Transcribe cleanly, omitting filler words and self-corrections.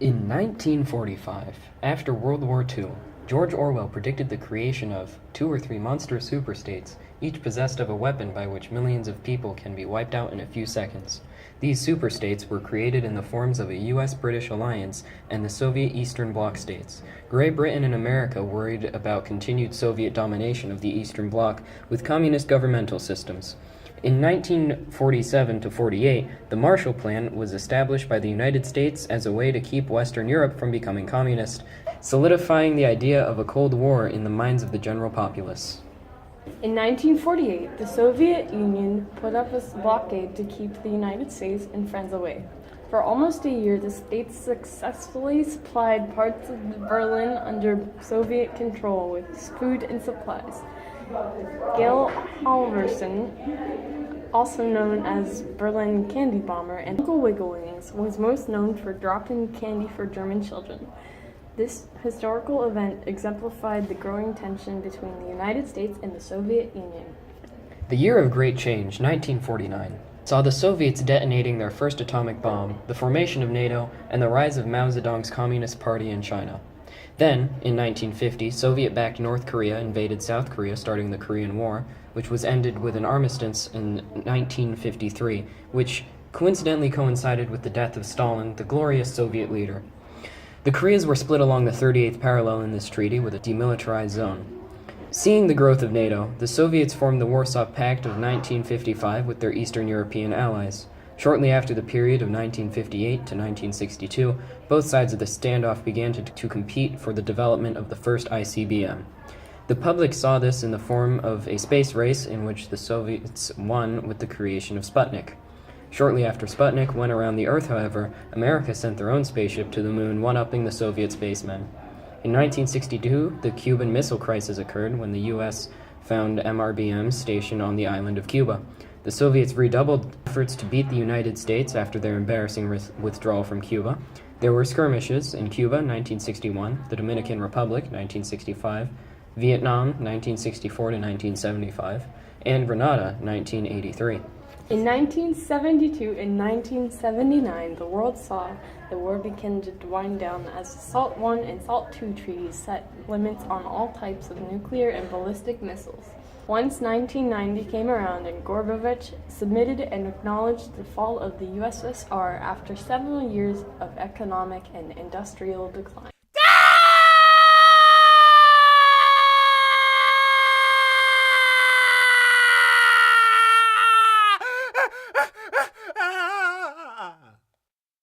In 1945, after World War II, George Orwell predicted the creation of two or three monstrous superstates, each possessed of a weapon by which millions of people can be wiped out in a few seconds. These superstates were created in the forms of a US-British alliance and the Soviet Eastern Bloc states. Great Britain and America worried about continued Soviet domination of the Eastern Bloc with communist governmental systems. In 1947 to 48, the Marshall Plan was established by the United States as a way to keep Western Europe from becoming communist, solidifying the idea of a Cold War in the minds of the general populace. In 1948, the Soviet Union put up a blockade to keep the United States and friends away. For almost a year, the states successfully supplied parts of Berlin under Soviet control with food and supplies. Gail Halvorsen, also known as Berlin Candy Bomber, and Uncle Wigglings, was most known for dropping candy for German children. This historical event exemplified the growing tension between the United States and the Soviet Union. The year of great change, 1949, saw the Soviets detonating their first atomic bomb, the formation of NATO, and the rise of Mao Zedong's Communist Party in China. Then, in 1950, Soviet-backed North Korea invaded South Korea, starting the Korean War, which was ended with an armistice in 1953, which coincidentally coincided with the death of Stalin, the glorious Soviet leader. The Koreas were split along the 38th parallel in this treaty with a demilitarized zone. Seeing the growth of NATO, the Soviets formed the Warsaw Pact of 1955 with their Eastern European allies. Shortly after the period of 1958 to 1962, both sides of the standoff began to compete for the development of the first ICBM. The public saw this in the form of a space race in which the Soviets won with the creation of Sputnik. Shortly after Sputnik went around the Earth, however, America sent their own spaceship to the moon, one-upping the Soviet spacemen. In 1962, the Cuban Missile Crisis occurred when the U.S. found MRBMs stationed on the island of Cuba. The Soviets redoubled efforts to beat the United States after their embarrassing withdrawal from Cuba. There were skirmishes in Cuba, 1961, the Dominican Republic, 1965, Vietnam, 1964 to 1975, and Grenada, 1983. In 1972 and 1979, the world saw the war begin to wind down as the SALT I and SALT II treaties set limits on all types of nuclear and ballistic missiles. Once 1990 came around and Gorbachev submitted and acknowledged the fall of the USSR after several years of economic and industrial decline.